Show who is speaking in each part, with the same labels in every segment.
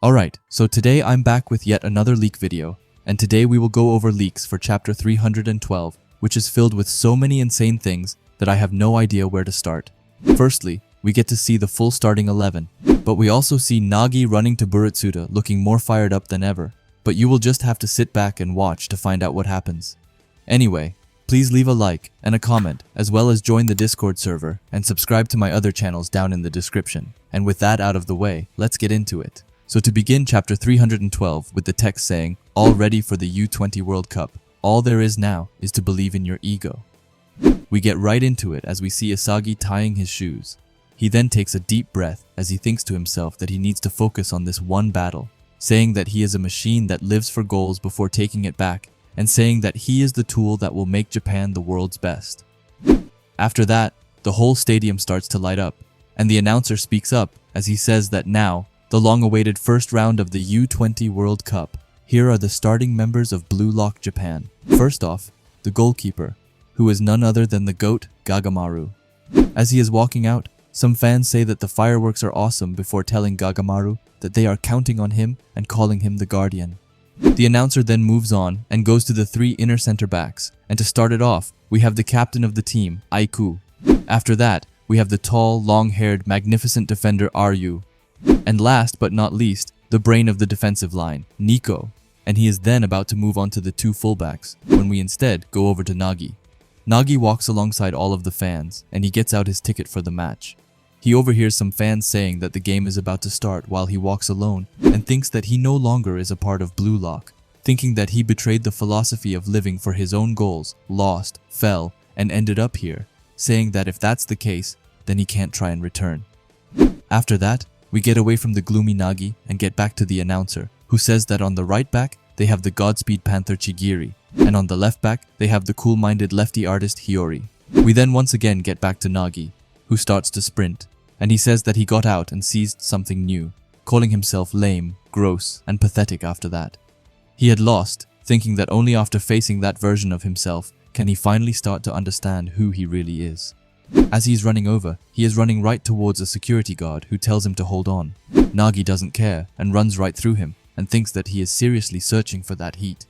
Speaker 1: Alright, so today I'm back with yet another leak video, and today we will go over leaks for chapter 312, which is filled with so many insane things that I have no idea where to start. Firstly, we get to see the full starting 11, but we also see Nagi running to Burutsuta looking more fired up than ever, but you will just have to sit back and watch to find out what happens. Anyway, please leave a like and a comment, as well as join the Discord server and subscribe to my other channels down in the description. And with that out of the way, let's get into it. So to begin chapter 312 with the text saying, "All ready for the U20 World Cup. All there is now is to believe in your ego." We get right into it as we see Isagi tying his shoes. He then takes a deep breath as he thinks to himself that he needs to focus on this one battle, saying that he is a machine that lives for goals before taking it back, and saying that he is the tool that will make Japan the world's best. After that, the whole stadium starts to light up, and the announcer speaks up as he says that now, the long-awaited first round of the U20 World Cup. Here are the starting members of Blue Lock Japan. First off, the goalkeeper, who is none other than the GOAT, Gagamaru. As he is walking out, some fans say that the fireworks are awesome before telling Gagamaru that they are counting on him and calling him the Guardian. The announcer then moves on and goes to the three inner center backs, and to start it off, we have the captain of the team, Aiku. After that, we have the tall, long-haired, magnificent defender Ryu. And last but not least, the brain of the defensive line, Nico, and he is then about to move on to the two fullbacks, when we instead go over to Nagi. Nagi walks alongside all of the fans, and he gets out his ticket for the match. He overhears some fans saying that the game is about to start while he walks alone, and thinks that he no longer is a part of Blue Lock, thinking that he betrayed the philosophy of living for his own goals, lost, fell, and ended up here, saying that if that's the case, then he can't try and return. After that, we get away from the gloomy Nagi and get back to the announcer, who says that on the right back, they have the Godspeed Panther Chigiri, and on the left back, they have the cool-minded lefty artist Hiyori. We then once again get back to Nagi, who starts to sprint, and he says that he got out and seized something new, calling himself lame, gross, and pathetic after that. He had lost, thinking that only after facing that version of himself can he finally start to understand who he really is. As he's running over, he is running right towards a security guard who tells him to hold on. Nagi doesn't care and runs right through him and thinks that he is seriously searching for that heat.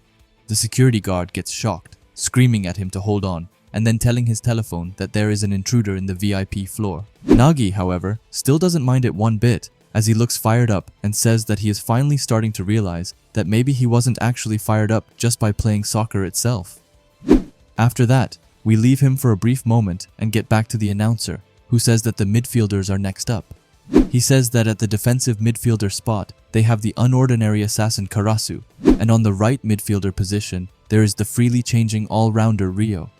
Speaker 1: The security guard gets shocked, screaming at him to hold on, and then telling his telephone that there is an intruder in the VIP floor. Nagi, however, still doesn't mind it one bit, as he looks fired up and says that he is finally starting to realize that maybe he wasn't actually fired up just by playing soccer itself. After that, we leave him for a brief moment and get back to the announcer, who says that the midfielders are next up. He says that at the defensive midfielder spot, they have the unordinary assassin Karasu, and on the right midfielder position, there is the freely changing all-rounder Ryo.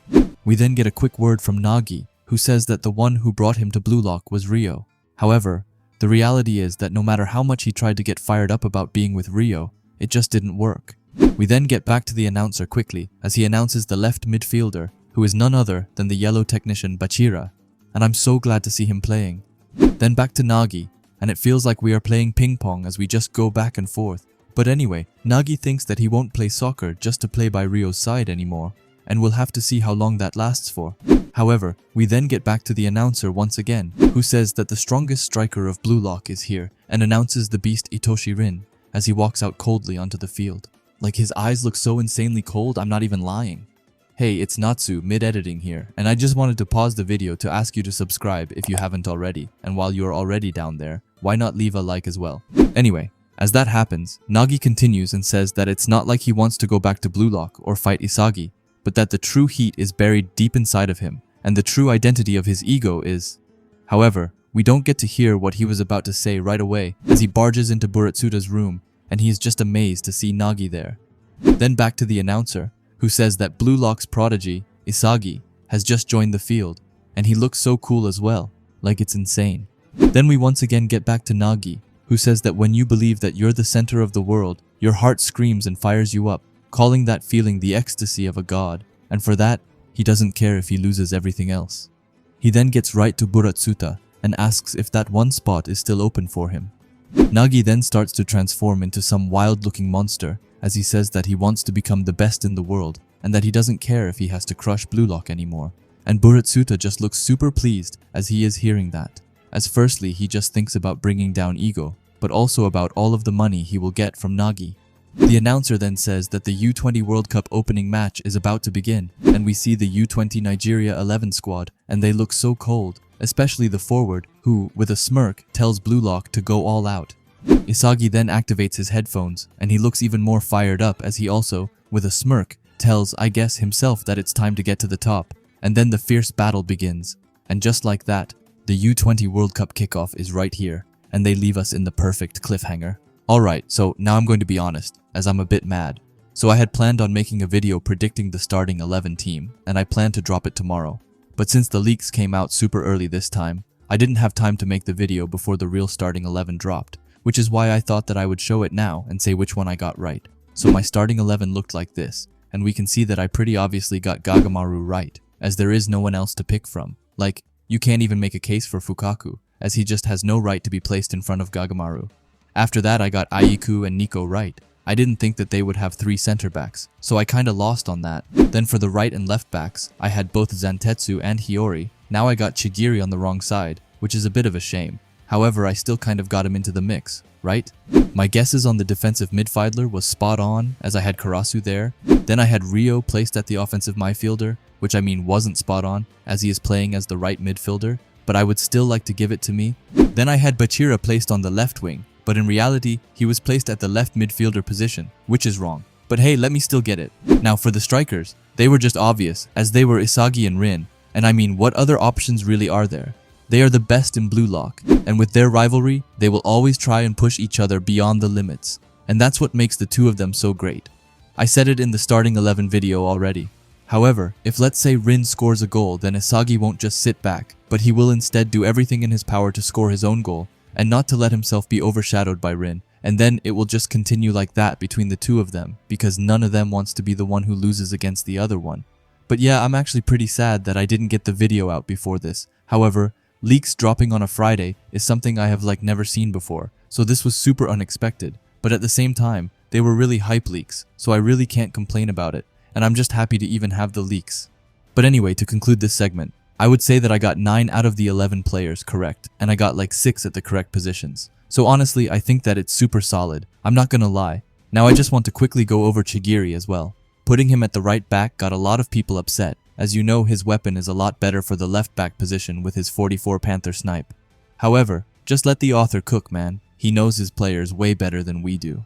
Speaker 1: We then get a quick word from Nagi, who says that the one who brought him to Blue Lock was Ryo. However, the reality is that no matter how much he tried to get fired up about being with Ryo, it just didn't work. We then get back to the announcer quickly as he announces the left midfielder, who is none other than the yellow technician Bachira, and I'm so glad to see him playing. Then back to Nagi, and it feels like we are playing ping pong as we just go back and forth. But anyway, Nagi thinks that he won't play soccer just to play by Ryo's side anymore, and we'll have to see how long that lasts for. However, we then get back to the announcer once again, who says that the strongest striker of Blue Lock is here, and announces the beast Itoshi Rin as he walks out coldly onto the field. Like his eyes look so insanely cold, I'm not even lying. Hey, it's Natsu, mid-editing here, and I just wanted to pause the video to ask you to subscribe if you haven't already, and while you're already down there, why not leave a like as well? Anyway, as that happens, Nagi continues and says that it's not like he wants to go back to Blue Lock or fight Isagi, but that the true heat is buried deep inside of him, and the true identity of his ego is... However, we don't get to hear what he was about to say right away as he barges into Burutsuta's room, and he is just amazed to see Nagi there. Then back to the announcer, who says that Blue Lock's prodigy, Isagi, has just joined the field, and he looks so cool as well, like it's insane. Then we once again get back to Nagi, who says that when you believe that you're the center of the world, your heart screams and fires you up, calling that feeling the ecstasy of a god, and for that, he doesn't care if he loses everything else. He then gets right to Burutsuta and asks if that one spot is still open for him. Nagi then starts to transform into some wild-looking monster, as he says that he wants to become the best in the world and that he doesn't care if he has to crush Blue Lock anymore. And Burutsuta just looks super pleased as he is hearing that, as firstly he just thinks about bringing down ego, but also about all of the money he will get from Nagi. The announcer then says that the U20 World Cup opening match is about to begin, and we see the U20 Nigeria 11 squad, and they look so cold, especially the forward, who, with a smirk, tells Blue Lock to go all out. Isagi then activates his headphones, and he looks even more fired up as he also, with a smirk, tells, I guess, himself that it's time to get to the top. And then the fierce battle begins. And just like that, the U20 World Cup kickoff is right here, and they leave us in the perfect cliffhanger. Alright, so now I'm going to be honest, as I'm a bit mad. So I had planned on making a video predicting the starting 11 team, and I planned to drop it tomorrow. But since the leaks came out super early this time, I didn't have time to make the video before the real starting 11 dropped, which is why I thought that I would show it now and say which one I got right. So my starting 11 looked like this, and we can see that I pretty obviously got Gagamaru right, as there is no one else to pick from. Like, you can't even make a case for Fukaku, as he just has no right to be placed in front of Gagamaru. After that, I got Aiku and Nico right. I didn't think that they would have 3 center backs, so I kinda lost on that. Then for the right and left backs, I had both Zantetsu and Hiyori. Now I got Chigiri on the wrong side, which is a bit of a shame. However, I still kind of got him into the mix, right? My guesses on the defensive midfielder was spot on, as I had Karasu there. Then I had Ryo placed at the offensive midfielder, which I mean wasn't spot on, as he is playing as the right midfielder, but I would still like to give it to me. Then I had Bachira placed on the left wing, but in reality, he was placed at the left midfielder position, which is wrong. But hey, let me still get it. Now for the strikers, they were just obvious, as they were Isagi and Rin, and I mean, what other options really are there? They are the best in Blue Lock, and with their rivalry, they will always try and push each other beyond the limits, and that's what makes the two of them so great. I said it in the starting 11 video already. However, if let's say Rin scores a goal, then Isagi won't just sit back, but he will instead do everything in his power to score his own goal, and not to let himself be overshadowed by Rin, and then it will just continue like that between the two of them, because none of them wants to be the one who loses against the other one. But yeah, I'm actually pretty sad that I didn't get the video out before this. However, leaks dropping on a Friday is something I have never seen before, so this was super unexpected, but at the same time, they were really hype leaks, so I really can't complain about it, and I'm just happy to even have the leaks. But anyway, to conclude this segment, I would say that I got 9 out of the 11 players correct, and I got 6 at the correct positions. So honestly, I think that it's super solid, I'm not gonna lie. Now I just want to quickly go over Chigiri as well. Putting him at the right back got a lot of people upset. As you know, his weapon is a lot better for the left back position with his 44 Panther snipe. However, just let the author cook, man. He knows his players way better than we do.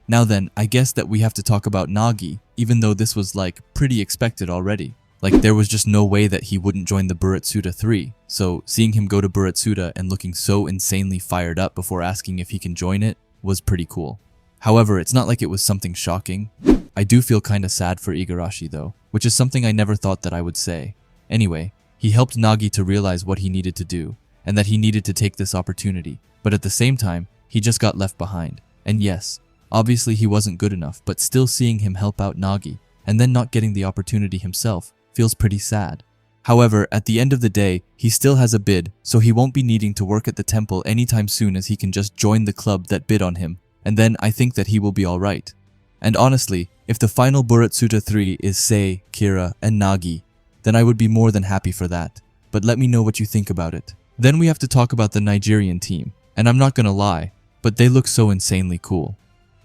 Speaker 1: Now then, I guess that we have to talk about Nagi, even though this was pretty expected already. There was just no way that he wouldn't join the Buretsuda 3, so seeing him go to Buretsuda and looking so insanely fired up before asking if he can join it was pretty cool. However, it's not like it was something shocking. I do feel kinda sad for Igarashi though, which is something I never thought that I would say. Anyway, he helped Nagi to realize what he needed to do, and that he needed to take this opportunity, but at the same time, he just got left behind. And yes, obviously he wasn't good enough, but still seeing him help out Nagi, and then not getting the opportunity himself, feels pretty sad. However, at the end of the day, he still has a bid, so he won't be needing to work at the temple anytime soon, as he can just join the club that bid on him, and then I think that he will be alright. And honestly, if the final Buretsuda 3 is Sei, Kira, and Nagi, then I would be more than happy for that. But let me know what you think about it. Then we have to talk about the Nigerian team, and I'm not gonna lie, but they look so insanely cool.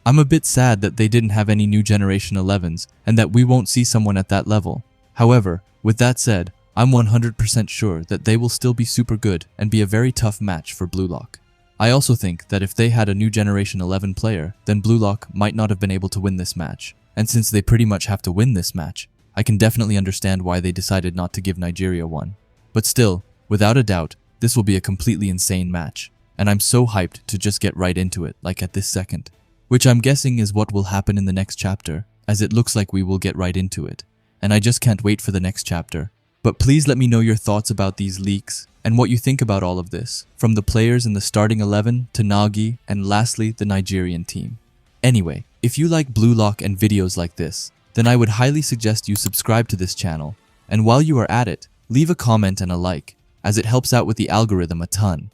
Speaker 1: I'm a bit sad that they didn't have any new generation 11s, and that we won't see someone at that level. However, with that said, I'm 100% sure that they will still be super good and be a very tough match for Blue Lock. I also think that if they had a new generation 11 player, then Blue Lock might not have been able to win this match. And since they pretty much have to win this match, I can definitely understand why they decided not to give Nigeria one. But still, without a doubt, this will be a completely insane match. And I'm so hyped to just get right into it, at this second. Which I'm guessing is what will happen in the next chapter, as it looks like we will get right into it. And I just can't wait for the next chapter. But please let me know your thoughts about these leaks, and what you think about all of this, from the players in the starting 11 to Nagi, and lastly, the Nigerian team. Anyway, if you like Blue Lock and videos like this, then I would highly suggest you subscribe to this channel, and while you are at it, leave a comment and a like, as it helps out with the algorithm a ton.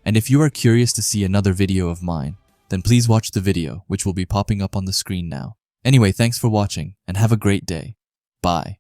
Speaker 1: And if you are curious to see another video of mine, then please watch the video, which will be popping up on the screen now. Anyway, thanks for watching, and have a great day. Bye.